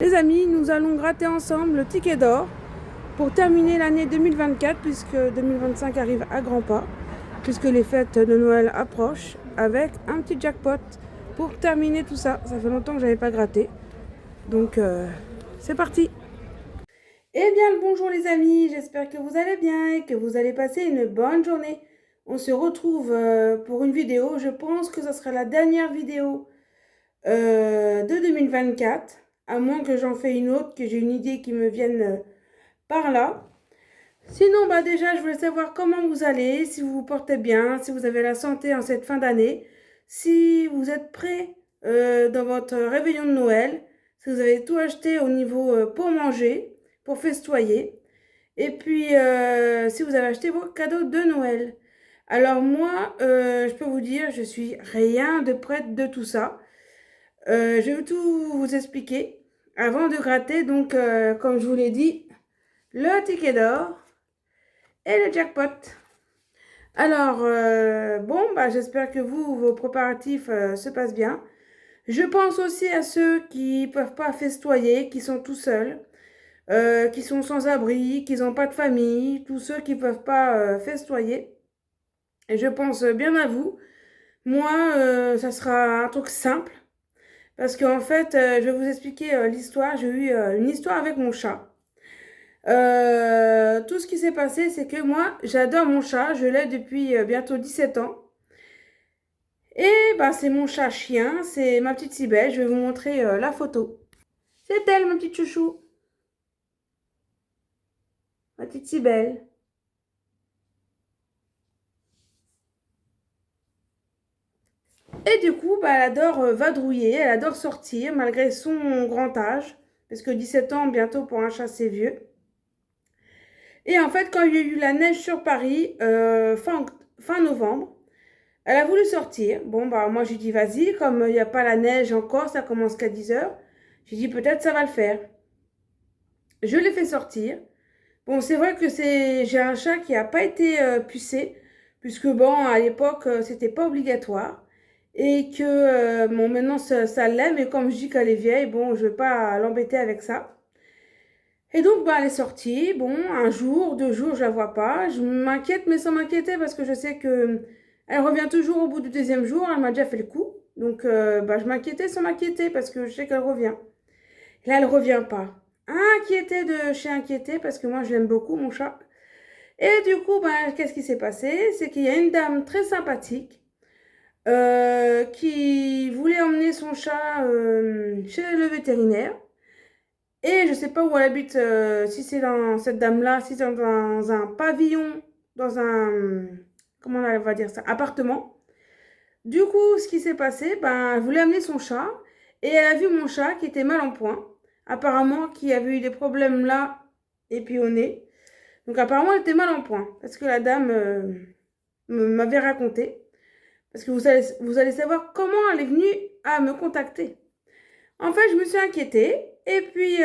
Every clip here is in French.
Les amis, nous allons gratter ensemble le ticket d'or pour terminer l'année 2024 puisque 2025 arrive à grands pas, puisque les fêtes de Noël approchent avec un petit jackpot pour terminer tout ça. Ça fait longtemps que j'avais pas gratté. Donc c'est parti. Eh bien le bonjour les amis, j'espère que vous allez bien et que vous allez passer une bonne journée. On se retrouve pour une vidéo, je pense que ce sera la dernière vidéo de 2024, à moins que j'en fasse une autre, que j'ai une idée qui me vienne par là. Sinon, déjà, je voulais savoir comment vous allez, si vous vous portez bien, si vous avez la santé en cette fin d'année, si vous êtes prêts dans votre réveillon de Noël, si vous avez tout acheté au niveau pour manger, pour festoyer, et puis si vous avez acheté vos cadeaux de Noël. Alors moi, je peux vous dire, je suis rien de prête de tout ça. Je vais tout vous expliquer avant de gratter. Donc, comme je vous l'ai dit, le ticket d'or et le jackpot. Alors, j'espère que vos préparatifs se passent bien. Je pense aussi à ceux qui ne peuvent pas festoyer, qui sont tout seuls, qui sont sans abri, qui n'ont pas de famille, tous ceux qui ne peuvent pas festoyer. Et je pense bien à vous. Moi, ça sera un truc simple. Parce qu'en fait, je vais vous expliquer l'histoire. J'ai eu une histoire avec mon chat. Tout ce qui s'est passé, c'est que moi, j'adore mon chat. Je l'ai depuis bientôt 17 ans. Et c'est mon chat chien, c'est ma petite Cybèle. Je vais vous montrer la photo. C'est elle, ma petite chouchou. Ma petite Cybèle. Et du coup, elle adore vadrouiller, elle adore sortir, malgré son grand âge. Parce que 17 ans, bientôt pour un chat, c'est vieux. Et en fait, quand il y a eu la neige sur Paris, fin novembre, elle a voulu sortir. Bon, moi, j'ai dit, vas-y, comme il n'y a pas la neige encore, ça commence qu'à 10 heures. J'ai dit, peut-être ça va le faire. Je l'ai fait sortir. Bon, c'est vrai que j'ai un chat qui n'a pas été pucé, puisque bon, à l'époque, c'était pas obligatoire. Et que, maintenant, ça l'est, mais comme je dis qu'elle est vieille, bon, je vais pas l'embêter avec ça. Et donc, elle est sortie. Bon, un jour, 2 jours, je la vois pas. Je m'inquiète, mais sans m'inquiéter, parce que je sais que elle revient toujours au bout du deuxième jour. Elle m'a déjà fait le coup. Donc, je m'inquiétais sans m'inquiéter, parce que je sais qu'elle revient. Et là, elle revient pas. Inquiétée de chez inquiétée, parce que moi, je l'aime beaucoup, mon chat. Et du coup, qu'est-ce qui s'est passé? C'est qu'il y a une dame très sympathique qui voulait emmener son chat chez le vétérinaire. Et je sais pas où elle habite, si c'est dans cette dame-là, si c'est dans un pavillon, dans un, comment on va dire ça, appartement. Du coup, ce qui s'est passé, elle voulait amener son chat et elle a vu mon chat qui était mal en point. Apparemment, qui avait eu des problèmes là et puis au nez. Donc apparemment, elle était mal en point parce que la dame m'avait raconté. Parce que vous allez savoir comment elle est venue à me contacter. En fait, je me suis inquiétée. Et puis,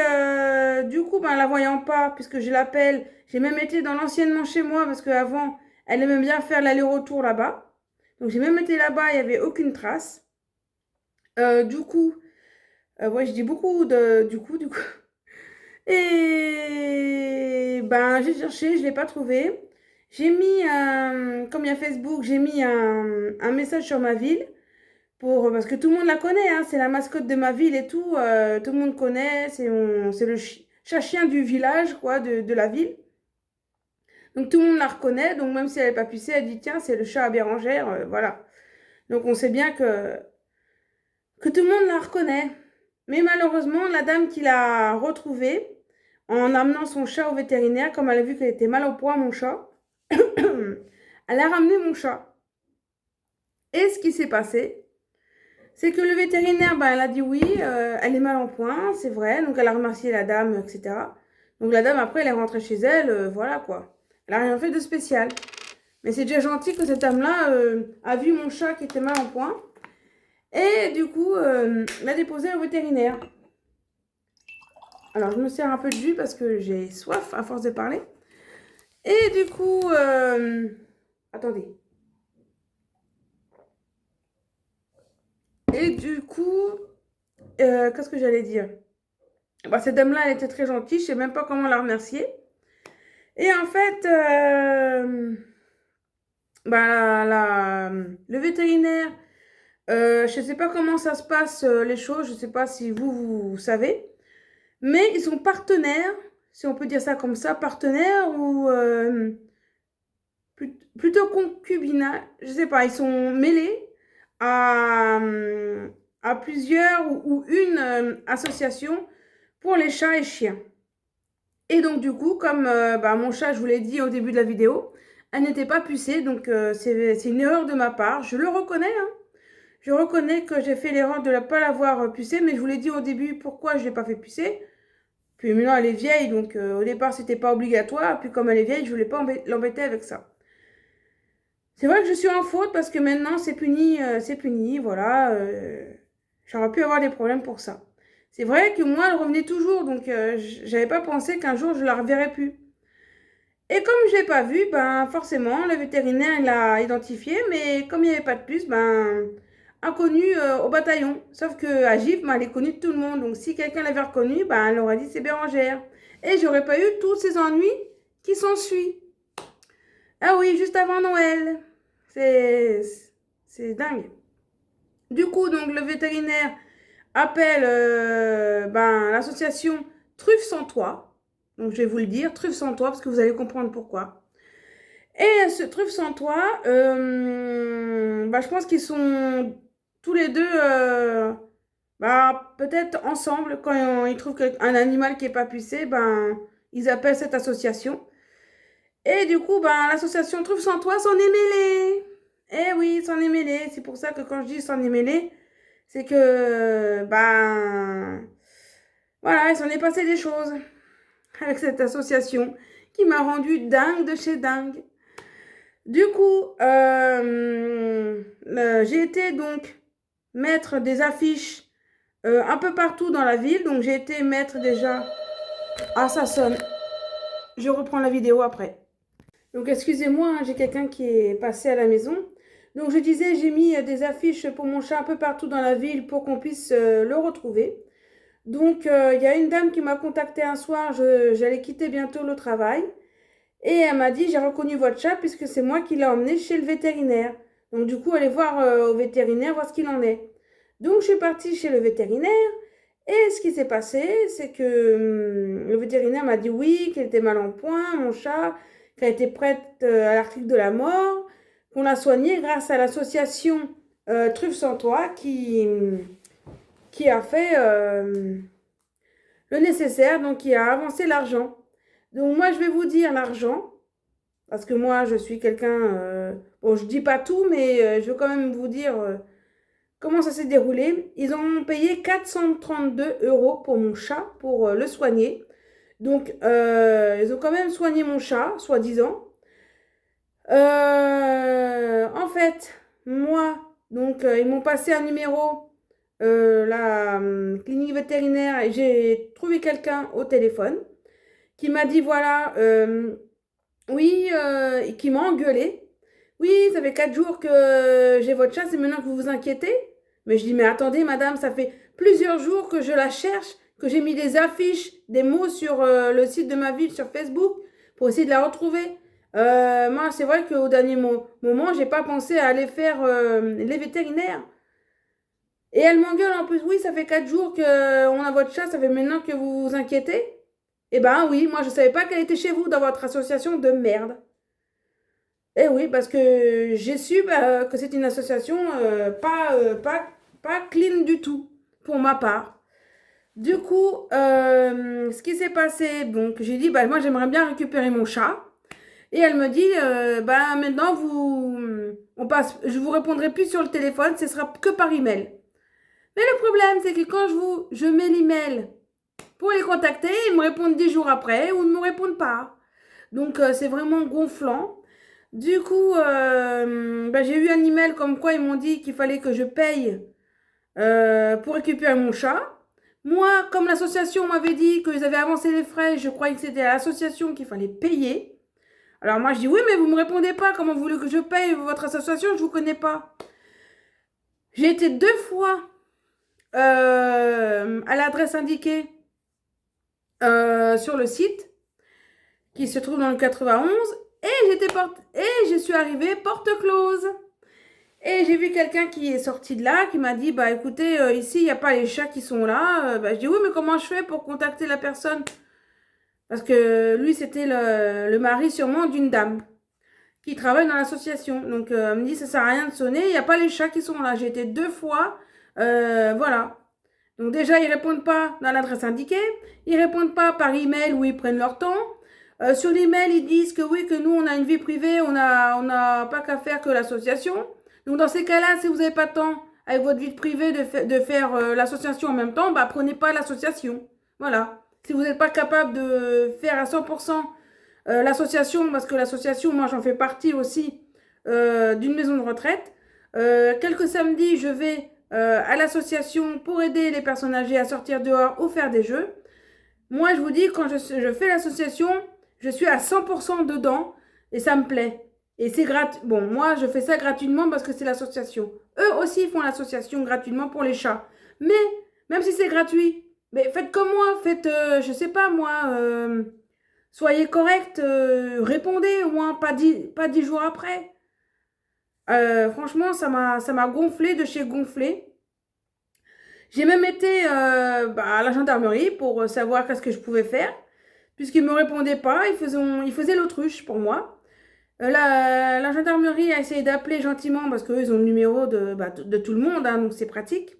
du coup, la voyant pas, puisque je l'appelle, j'ai même été dans l'anciennement chez moi, parce qu'avant, elle aimait bien faire l'aller-retour là-bas. Donc, j'ai même été là-bas, il n'y avait aucune trace. Du coup, ouais, je dis beaucoup du coup. Et j'ai cherché, je ne l'ai pas trouvé. J'ai mis comme il y a Facebook, j'ai mis un message sur ma ville. Parce que tout le monde la connaît, hein, c'est la mascotte de ma ville et tout, tout le monde connaît, c'est le chat-chien du village, quoi, de la ville. Donc tout le monde la reconnaît, donc même si elle n'est pas pucée, elle dit tiens, c'est le chat à Bérangère, voilà. Donc on sait bien que tout le monde la reconnaît. Mais malheureusement, la dame qui l'a retrouvée, en amenant son chat au vétérinaire, comme elle a vu qu'elle était mal au poids, mon chat, elle a ramené mon chat. Et ce qui s'est passé, c'est que le vétérinaire, elle a dit oui, elle est mal en point, c'est vrai. Donc elle a remercié la dame, etc. Donc la dame, après, elle est rentrée chez elle, voilà quoi. Elle n'a rien fait de spécial. Mais c'est déjà gentil que cette dame-là a vu mon chat qui était mal en point. Et du coup, l'a déposé au vétérinaire. Alors je me sers un peu de jus parce que j'ai soif à force de parler. Et du coup, attendez. Et du coup, qu'est-ce que j'allais dire? Bah, cette dame-là, elle était très gentille, je sais même pas comment la remercier. Et en fait, bah, le vétérinaire, je sais pas comment ça se passe, les choses, je sais pas si vous savez, mais ils sont partenaires, si on peut dire ça comme ça, partenaires ou plutôt concubinat, je sais pas, ils sont mêlés à, à plusieurs ou une association pour les chats et chiens. Et donc du coup, comme bah, mon chat, je vous l'ai dit au début de la vidéo, elle n'était pas pucée, donc c'est une erreur de ma part. Je le reconnais, hein. Je reconnais que j'ai fait l'erreur de ne pas l'avoir pucée, mais je vous l'ai dit au début pourquoi je ne l'ai pas fait pucer. Puis maintenant, elle est vieille, donc au départ, c'était pas obligatoire. Puis comme elle est vieille, je voulais pas l'embêter avec ça. C'est vrai que je suis en faute parce que maintenant, c'est puni, voilà. J'aurais pu avoir des problèmes pour ça. C'est vrai que moi, elle revenait toujours, donc j'avais pas pensé qu'un jour, je la reverrais plus. Et comme je l'ai pas vue, ben forcément, le vétérinaire l'a identifié, mais comme il n'y avait pas de puce, ben inconnu au bataillon. Sauf que à Gif, ben, elle est connue de tout le monde. Donc si quelqu'un l'avait reconnue, ben elle aurait dit c'est Bérangère. Et j'aurais pas eu tous ces ennuis qui s'ensuivent. Ah oui, juste avant Noël. C'est c'est dingue. Du coup, donc le vétérinaire appelle ben, l'association Truffe sans toit. Donc je vais vous le dire, Truffe sans toit, parce que vous allez comprendre pourquoi. Et ce Truffe sans toit, bah, je pense qu'ils sont tous les deux bah, peut-être ensemble quand ils trouvent un animal qui n'est pas pucé, ben, ils appellent cette association. Et du coup, ben, l'association Truffe sans toit s'en est mêlée. Eh oui, s'en est mêlée. C'est pour ça que quand je dis s'en est mêlée, c'est que ben voilà, il s'en est passé des choses avec cette association qui m'a rendu dingue de chez dingue. Du coup, j'ai été donc mettre des affiches un peu partout dans la ville. Donc, j'ai été mettre déjà... Ah, ça sonne. Je reprends la vidéo après. Donc, excusez-moi, hein, j'ai quelqu'un qui est passé à la maison. Donc, je disais, j'ai mis des affiches pour mon chat un peu partout dans la ville pour qu'on puisse le retrouver. Donc, il y a une dame qui m'a contacté un soir. J'allais quitter bientôt le travail. Et elle m'a dit, j'ai reconnu votre chat puisque c'est moi qui l'ai emmené chez le vétérinaire. Donc du coup, allez voir au vétérinaire, voir ce qu'il en est. Donc je suis partie chez le vétérinaire. Et ce qui s'est passé, c'est que le vétérinaire m'a dit oui, qu'elle était mal en point, mon chat, qu'elle était prête à l'article de la mort, qu'on l'a soignée grâce à l'association Truffe sans Toit qui a fait le nécessaire, donc qui a avancé l'argent. Donc moi, je vais vous dire l'argent, parce que moi, je suis quelqu'un... bon, je dis pas tout, mais je veux quand même vous dire comment ça s'est déroulé. Ils ont payé 432 euros pour mon chat, pour le soigner. Donc, ils ont quand même soigné mon chat, soi-disant. En fait, moi, donc, ils m'ont passé un numéro, la clinique vétérinaire, et j'ai trouvé quelqu'un au téléphone qui m'a dit, voilà, oui, qui m'a engueulé. Oui, ça fait 4 jours que j'ai votre chat, c'est maintenant que vous vous inquiétez. Mais je dis, mais attendez, madame, ça fait plusieurs jours que je la cherche, que j'ai mis des affiches, des mots sur le site de ma ville, sur Facebook, pour essayer de la retrouver. Moi, c'est vrai qu'au dernier moment, j'ai pas pensé à aller faire les vétérinaires. Et elle m'engueule en plus, oui, ça fait 4 jours qu'on a votre chat, ça fait maintenant que vous vous inquiétez. Eh ben oui, moi je savais pas qu'elle était chez vous dans votre association de merde. Eh oui, parce que j'ai su bah, que c'est une association pas clean du tout, pour ma part. Du coup, ce qui s'est passé, donc j'ai dit, bah, moi j'aimerais bien récupérer mon chat. Et elle me dit, bah, maintenant je vous répondrai plus sur le téléphone, ce sera que par email. Mais le problème, c'est que quand je mets l'email pour les contacter, ils me répondent 10 jours après ou ils ne me répondent pas. Donc c'est vraiment gonflant. Du coup, bah, j'ai eu un email comme quoi ils m'ont dit qu'il fallait que je paye pour récupérer mon chat. Moi, comme l'association m'avait dit qu'ils avaient avancé les frais, je croyais que c'était à l'association qu'il fallait payer. Alors moi, je dis oui, mais vous ne me répondez pas. Comment vous voulez que je paye votre association? Je ne vous connais pas. J'ai été 2 fois à l'adresse indiquée sur le site qui se trouve dans le 91 et je suis arrivée porte close. Et j'ai vu quelqu'un qui est sorti de là, qui m'a dit, bah écoutez, ici, il n'y a pas les chats qui sont là. Bah, je dis, oui, mais comment je fais pour contacter la personne? Parce que lui, c'était le mari sûrement d'une dame qui travaille dans l'association. Donc, elle me dit, ça sert à rien de sonner, il n'y a pas les chats qui sont là. J'ai été 2 fois, voilà. Donc déjà, ils répondent pas dans l'adresse indiquée, ils répondent pas par email où ils prennent leur temps. Sur l'email, ils disent que oui, que nous, on a une vie privée, on n'a pas qu'à faire que l'association. Donc dans ces cas-là, si vous n'avez pas de temps avec votre vie privée de faire l'association en même temps, bah prenez pas l'association. Voilà. Si vous n'êtes pas capable de faire à 100% l'association, parce que l'association, moi j'en fais partie aussi d'une maison de retraite. Quelques samedis, je vais à l'association pour aider les personnes âgées à sortir dehors ou faire des jeux. Moi, je vous dis, quand je fais l'association, je suis à 100% dedans et ça me plaît. Et c'est gratuit. Bon, moi, je fais ça gratuitement parce que c'est l'association. Eux aussi font l'association gratuitement pour les chats. Mais, même si c'est gratuit, mais faites comme moi, faites, je sais pas moi, soyez correct, répondez au moins, pas 10 jours après. Franchement, ça m'a gonflé de chez gonflé. J'ai même été à la gendarmerie pour savoir qu'est-ce que je pouvais faire. Puisqu'ils ne me répondaient pas, ils faisaient l'autruche pour moi. La gendarmerie a essayé d'appeler gentiment parce qu'eux, ils ont le numéro de tout le monde, hein, donc c'est pratique.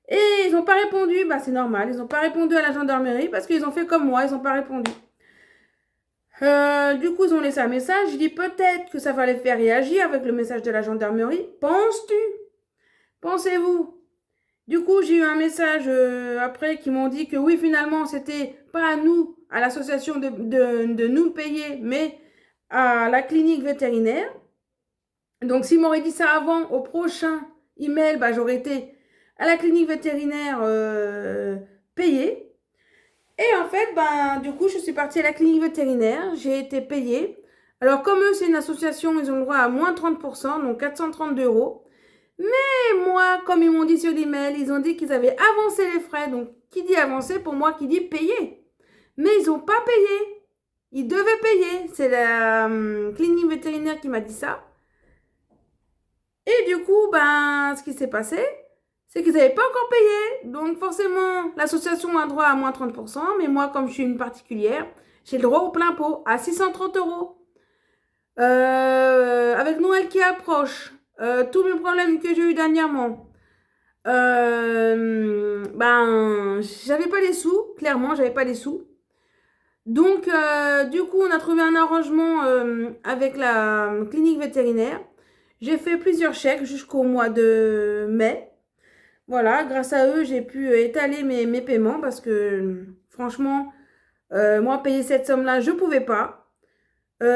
Et ils n'ont pas répondu, c'est normal, ils n'ont pas répondu à la gendarmerie parce qu'ils ont fait comme moi, ils n'ont pas répondu. Du coup, ils ont laissé un message. Je dis peut-être que ça va les faire réagir avec le message de la gendarmerie. Penses-tu? Pensez-vous? Du coup, j'ai eu un message après qui m'ont dit que oui, finalement, c'était pas à nous, à l'association de nous payer, mais à la clinique vétérinaire. Donc, s'ils m'auraient dit ça avant, au prochain email, j'aurais été à la clinique vétérinaire payée. Et en fait, du coup, je suis partie à la clinique vétérinaire, j'ai été payée. Alors, comme eux, c'est une association, ils ont le droit à moins 30%, donc 432 €. Mais moi, comme ils m'ont dit sur l'email, ils ont dit qu'ils avaient avancé les frais. Donc, qui dit avancé, pour moi, qui dit payer. Mais ils n'ont pas payé. Ils devaient payer. C'est la clinique vétérinaire qui m'a dit ça. Et du coup, ce qui s'est passé, c'est qu'ils n'avaient pas encore payé. Donc, forcément, l'association a droit à moins 30%. Mais moi, comme je suis une particulière, j'ai le droit au plein pot, à 630 €. Avec Noël qui approche, tous mes problèmes que j'ai eu dernièrement, j'avais pas les sous, clairement, j'avais pas les sous. Donc, du coup, on a trouvé un arrangement avec la clinique vétérinaire. J'ai fait plusieurs chèques jusqu'au mois de mai. Voilà, grâce à eux, j'ai pu étaler mes paiements parce que, franchement, moi, payer cette somme-là, je pouvais pas.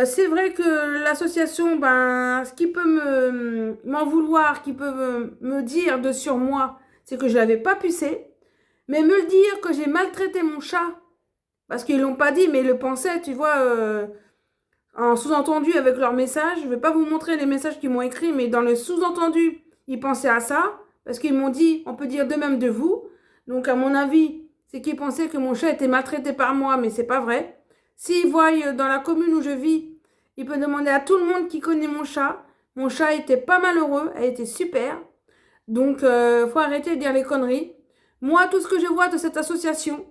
C'est vrai que l'association, ce qui peut m'en vouloir, qui peut me dire de sur moi, c'est que je l'avais pas pucé. Mais me le dire que j'ai maltraité mon chat, parce qu'ils l'ont pas dit, mais ils le pensaient, tu vois, en sous-entendu avec leurs messages. Je vais pas vous montrer les messages qu'ils m'ont écrits, mais dans le sous-entendu, ils pensaient à ça, parce qu'ils m'ont dit, on peut dire de même de vous. Donc à mon avis, c'est qu'ils pensaient que mon chat était maltraité par moi, mais c'est pas vrai. S'ils voient dans la commune où je vis, ils peuvent demander à tout le monde qui connaît mon chat. Mon chat était pas malheureux, elle était super. Donc, faut arrêter de dire les conneries. Moi, tout ce que je vois de cette association,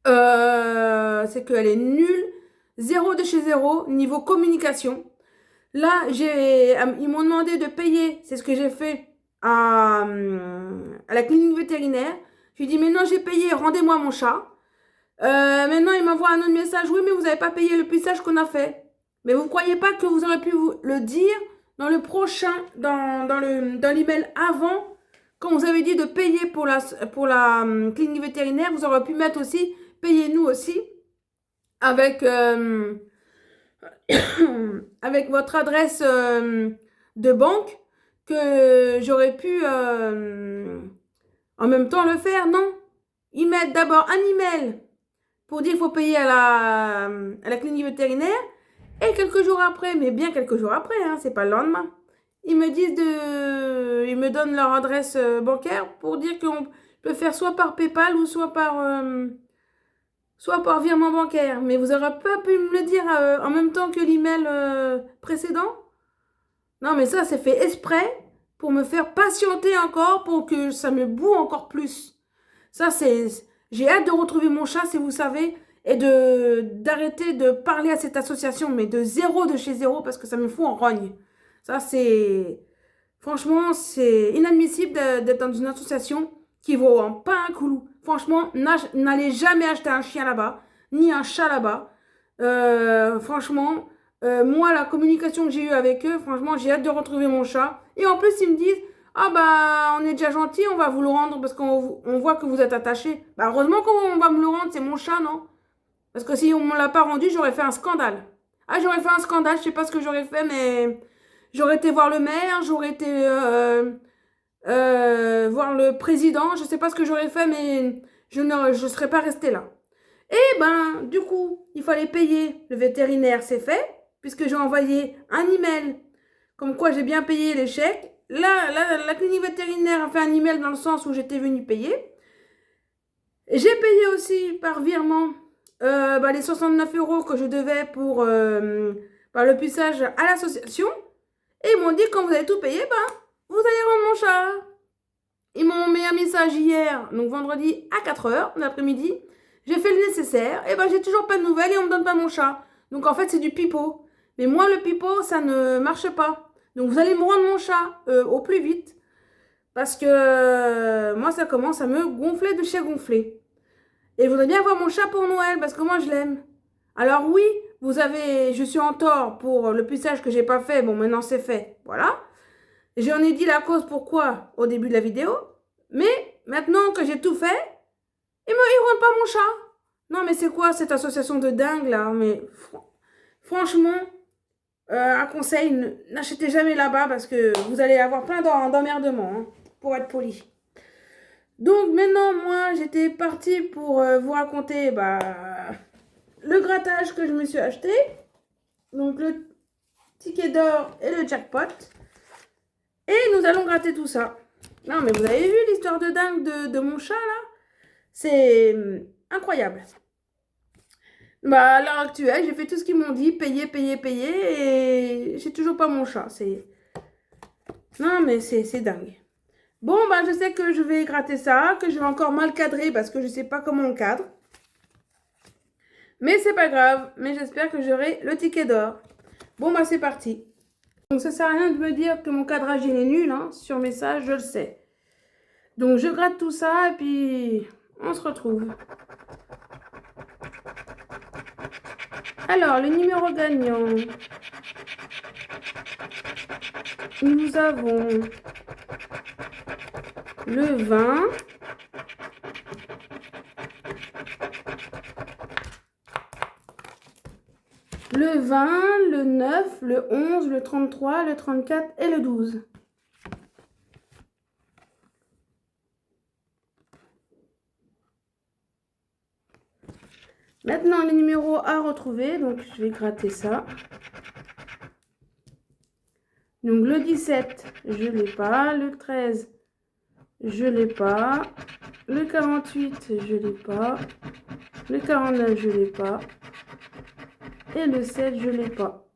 c'est qu'elle est nulle. Zéro de chez zéro, niveau communication. Là, ils m'ont demandé de payer, c'est ce que j'ai fait à la clinique vétérinaire. Je lui ai dit, mais non, j'ai payé, rendez-moi mon chat. Maintenant, il m'envoie un autre message. Oui, mais vous n'avez pas payé le puçage qu'on a fait. Mais vous ne croyez pas que vous aurez pu le dire dans le prochain, dans l'email avant, quand vous avez dit de payer pour la clinique vétérinaire, vous aurez pu mettre aussi, payez-nous aussi, avec, avec votre adresse de banque, que j'aurais pu en même temps le faire. Non. Ils mettent d'abord un email pour dire qu'il faut payer à la clinique vétérinaire. Et quelques jours après, mais bien quelques jours après, c'est pas le lendemain, ils me donnent leur adresse bancaire pour dire qu'on peut faire soit par PayPal ou soit par soit par virement bancaire. Mais vous aurez pas pu me le dire en même temps que l'email précédent? Non, mais ça, c'est fait exprès pour me faire patienter encore, pour que ça me boue encore plus. Ça, c'est... J'ai hâte de retrouver mon chat, si vous savez, et d'arrêter de parler à cette association, mais de zéro de chez zéro, parce que ça me fout en rogne. Ça, c'est... Franchement, c'est inadmissible d'être dans une association qui vaut pas un clou. Franchement, n'allez jamais acheter un chien là-bas, ni un chat là-bas. Franchement, moi, la communication que j'ai eue avec eux, franchement, j'ai hâte de retrouver mon chat. Et en plus, ils me disent, ah bah, on est déjà gentil, on va vous le rendre parce qu'on voit que vous êtes attaché. Bah, heureusement qu'on va me le rendre, c'est mon chat, non? Parce que si on me l'a pas rendu, j'aurais fait un scandale. Ah, j'aurais fait un scandale, je sais pas ce que j'aurais fait, mais j'aurais été voir le maire, j'aurais été voir le président, je sais pas ce que j'aurais fait, mais je serais pas restée là. Et ben, du coup, il fallait payer le vétérinaire, c'est fait, puisque j'ai envoyé un email comme quoi j'ai bien payé les chèques. Là, la clinique vétérinaire a fait un email dans le sens où j'étais venue payer. J'ai payé aussi par virement les 69 euros que je devais pour le puçage à l'association. Et ils m'ont dit, quand vous avez tout payé, ben, vous allez rendre mon chat. Ils m'ont mis un message hier, donc vendredi à 4h de l'après-midi. J'ai fait le nécessaire, et ben j'ai toujours pas de nouvelles et on me donne pas mon chat. Donc en fait c'est du pipeau. Mais moi le pipeau ça ne marche pas. Donc vous allez me rendre mon chat au plus vite. Parce que moi ça commence à me gonfler de chez gonfler. Et je voudrais bien avoir mon chat pour Noël parce que moi je l'aime. Alors oui, je suis en tort pour le puçage que j'ai pas fait. Bon maintenant c'est fait, voilà. J'en ai dit la cause pourquoi au début de la vidéo. Mais maintenant que j'ai tout fait, ils ne rendent pas mon chat. Non, mais c'est quoi cette association de dingue là? Mais franchement, un conseil, n'achetez jamais là-bas parce que vous allez avoir plein d'emmerdements, hein, pour être poli. Donc maintenant, moi, j'étais partie pour vous raconter le grattage que je me suis acheté. Donc le ticket d'or et le jackpot. Et nous allons gratter tout ça. Non, mais vous avez vu l'histoire de dingue de mon chat, là? C'est incroyable. Bah, à l'heure actuelle, j'ai fait tout ce qu'ils m'ont dit, payer, payer, payer, et j'ai toujours pas mon chat. Non, mais c'est dingue. Bon, bah, je sais que je vais gratter ça, que je vais encore mal cadrer parce que je sais pas comment on cadre. Mais c'est pas grave, mais j'espère que j'aurai le ticket d'or. Bon, bah, c'est parti. Donc, ça sert à rien de me dire que mon cadrage il est nul, hein. Sur message, je le sais. Donc, je gratte tout ça et puis on se retrouve. Alors, le numéro gagnant. Nous avons le 20. Le 20, le 9, le 11, le 33, le 34 et le 12. Maintenant, les numéros à retrouver. Donc, je vais gratter ça. Donc, le 17, je ne l'ai pas. Le 13, je ne l'ai pas. Le 48, je ne l'ai pas. Le 49, je ne l'ai pas. Et le 7, je ne l'ai pas.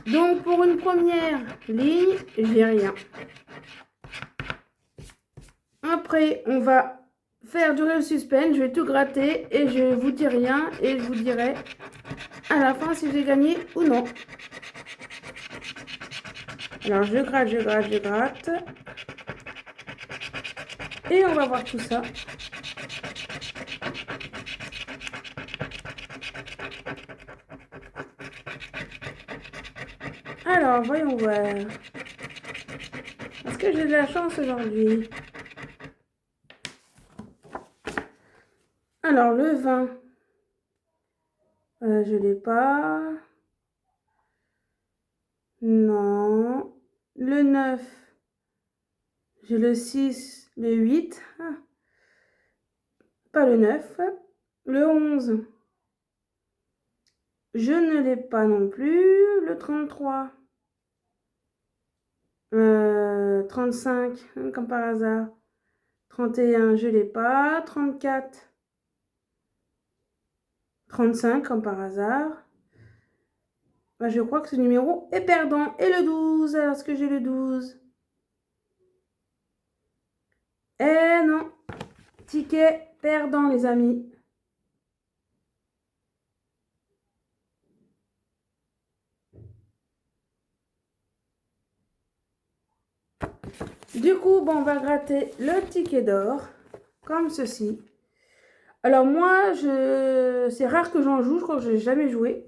Donc, pour une première ligne, j'ai rien. Après, on va faire durer le suspense. Je vais tout gratter et je vous dis rien. Et je vous dirai à la fin si j'ai gagné ou non. Alors, je gratte, je gratte, je gratte. Et on va voir tout ça. Alors, voyons voir. Est-ce que j'ai de la chance aujourd'hui? Alors, le 20, je ne l'ai pas. Non. Le 9, j'ai le 6, le 8. Ah. Pas le 9. Le 11, je ne l'ai pas non plus. Le 33. 35, comme par hasard. 31, je ne l'ai pas. 34. 35 comme par hasard. Bah, je crois que ce numéro est perdant. Et le 12, alors est-ce que j'ai le 12? Eh non, ticket perdant les amis. Du coup, bon, on va gratter le ticket d'or, comme ceci. Alors moi, c'est rare que j'en joue, je crois que je n'ai jamais joué.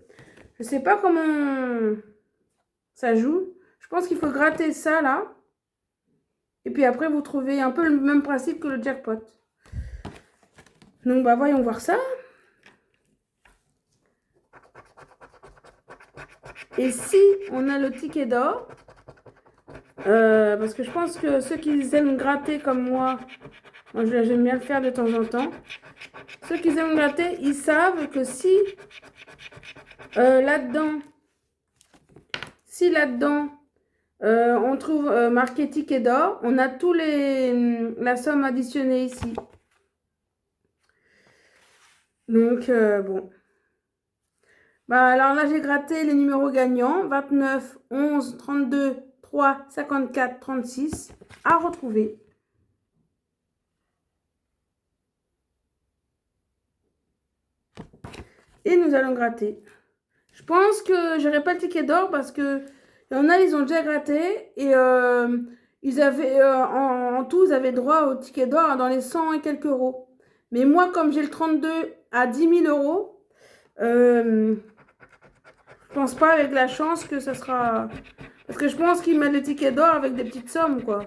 Je ne sais pas comment ça joue. Je pense qu'il faut gratter ça là. Et puis après, vous trouvez un peu le même principe que le jackpot. Donc, bah, voyons voir ça. Et si on a le ticket d'or, parce que je pense que ceux qui aiment gratter comme moi j'aime bien le faire de temps en temps. Ceux qui aiment gratter, ils savent que si là-dedans, on trouve marqué ticket d'or, on a tous la somme additionnée ici. Donc, bon. Bah, alors là, j'ai gratté les numéros gagnants. 29, 11, 32, 3, 54, 36. À retrouver. Et nous allons gratter. Je pense que j'aurai pas le ticket d'or parce que il y en a, ils ont déjà gratté. Et ils avaient, en tout, ils avaient droit au ticket d'or dans les 100 et quelques euros. Mais moi, comme j'ai le 32 à 10 000 euros, je pense pas avec la chance que ça sera... Parce que je pense qu'ils mettent le ticket d'or avec des petites sommes, quoi.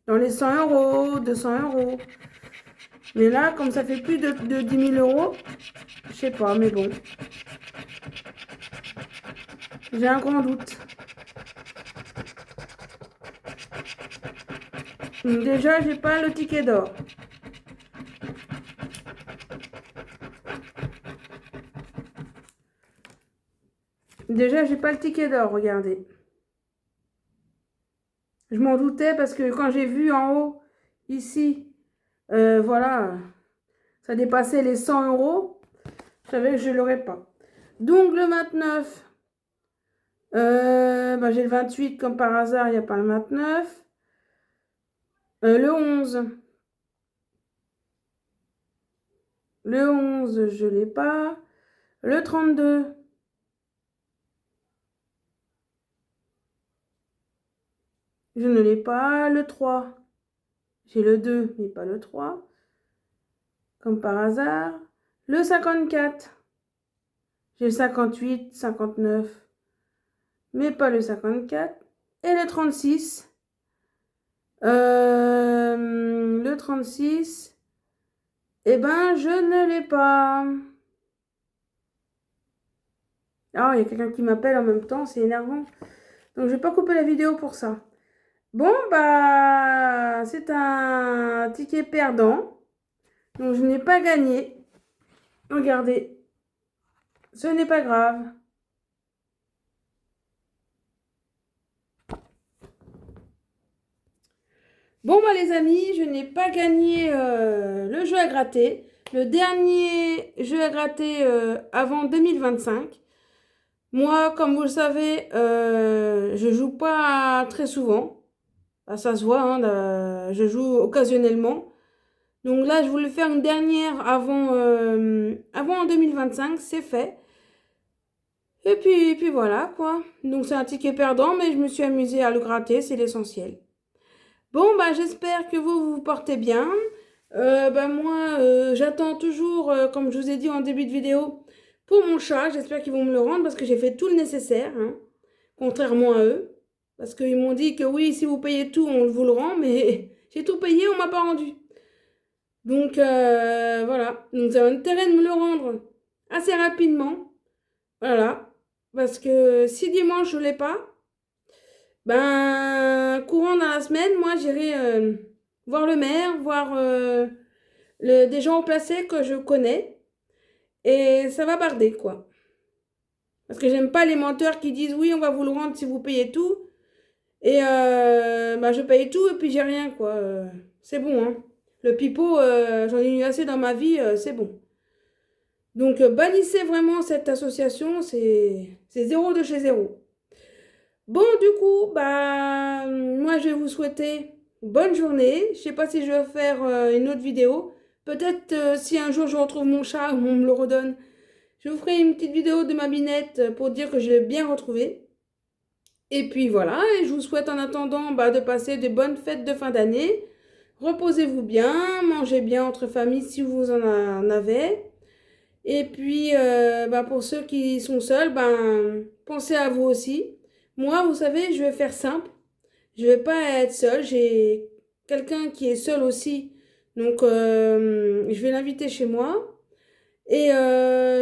Dans les 100 euros, 200 euros. Mais là, comme ça fait plus de 10 000 euros, je sais pas, mais bon. J'ai un grand doute. Donc déjà, j'ai pas le ticket d'or. Déjà, j'ai pas le ticket d'or, regardez. Je m'en doutais parce que quand j'ai vu en haut, ici, voilà, ça dépassait les 100 euros. Je savais que je ne l'aurais pas. Donc, le 29, bah, j'ai le 28 comme par hasard, il n'y a pas le 29. Le 11. Le 11, je ne l'ai pas. Le 32. Je ne l'ai pas. Le 3. J'ai le 2, mais pas le 3. Comme par hasard. Le 54. J'ai le 58, 59. Mais pas le 54. Et le 36. Le 36. Eh ben, je ne l'ai pas. Ah, il y a quelqu'un qui m'appelle en même temps, c'est énervant. Donc, je vais pas couper la vidéo pour ça. Bon, bah, c'est un ticket perdant. Donc, je n'ai pas gagné. Regardez. Ce n'est pas grave. Bon, bah, les amis, je n'ai pas gagné le jeu à gratter. Le dernier jeu à gratter avant 2025. Moi, comme vous le savez, je joue pas très souvent. Bah, ça se voit, hein, je joue occasionnellement. Donc là, je voulais faire une dernière avant 2025, c'est fait. Et puis voilà, quoi. Donc c'est un ticket perdant, mais je me suis amusée à le gratter, c'est l'essentiel. Bon, bah j'espère que vous vous portez bien. Bah moi, j'attends toujours, comme je vous ai dit en début de vidéo, pour mon chat. J'espère qu'ils vont me le rendre parce que j'ai fait tout le nécessaire, hein, contrairement à eux. Parce qu'ils m'ont dit que oui, si vous payez tout, on vous le rend, mais j'ai tout payé, on m'a pas rendu. Donc voilà, donc vous avez intérêt de me le rendre assez rapidement. Voilà, parce que si dimanche je ne l'ai pas, ben courant dans la semaine, moi j'irai voir le maire, voir des gens placés que je connais. Et ça va barder, quoi. Parce que j'aime pas les menteurs qui disent oui, on va vous le rendre si vous payez tout. Et ben, je paye tout et puis j'ai rien, quoi. C'est bon, hein. Le pipeau, j'en ai eu assez dans ma vie, c'est bon. Donc bannissez vraiment cette association, c'est zéro de chez zéro. Bon, du coup, bah, moi je vais vous souhaiter bonne journée. Je sais pas si je vais faire une autre vidéo. Peut-être si un jour je retrouve mon chat ou on me le redonne, je vous ferai une petite vidéo de ma binette pour dire que je l'ai bien retrouvé. Et puis voilà, et je vous souhaite en attendant bah, de passer de bonnes fêtes de fin d'année. Reposez-vous bien, mangez bien entre familles si vous en avez. Et puis, bah, pour ceux qui sont seuls, ben, pensez à vous aussi. Moi, vous savez, je vais faire simple. Je vais pas être seule. J'ai quelqu'un qui est seul aussi. Donc, je vais l'inviter chez moi. Et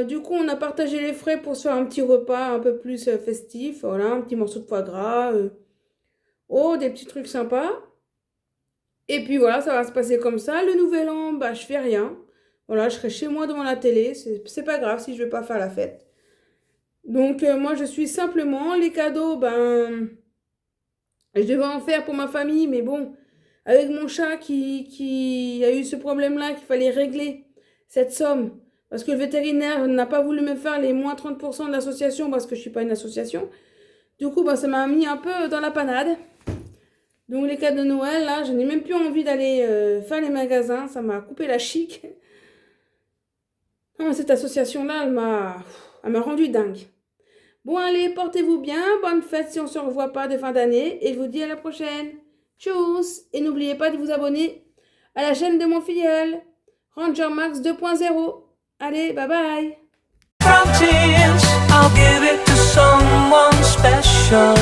du coup, on a partagé les frais pour se faire un petit repas un peu plus festif. Voilà, un petit morceau de foie gras. Oh, des petits trucs sympas. Et puis voilà, ça va se passer comme ça. Le nouvel an, bah, je fais rien. Voilà, je serai chez moi devant la télé. C'est pas grave si je vais pas faire la fête. Donc, moi, je suis simplement. Les cadeaux, ben, je devais en faire pour ma famille. Mais bon, avec mon chat qui a eu ce problème-là, qu'il fallait régler cette somme. Parce que le vétérinaire n'a pas voulu me faire les moins 30% de l'association parce que je suis pas une association. Du coup, bah, ça m'a mis un peu dans la panade. Donc les cadeaux de Noël, là, je n'ai même plus envie d'aller faire les magasins. Ça m'a coupé la chic. Ah, cette association-là, elle m'a rendu dingue. Bon, allez, portez-vous bien. Bonne fête si on ne se revoit pas de fin d'année. Et je vous dis à la prochaine. Tchuss! Et n'oubliez pas de vous abonner à la chaîne de mon filleul, Ranger Max 2.0. Allez, bye bye! From tears, I'll give it to someone special.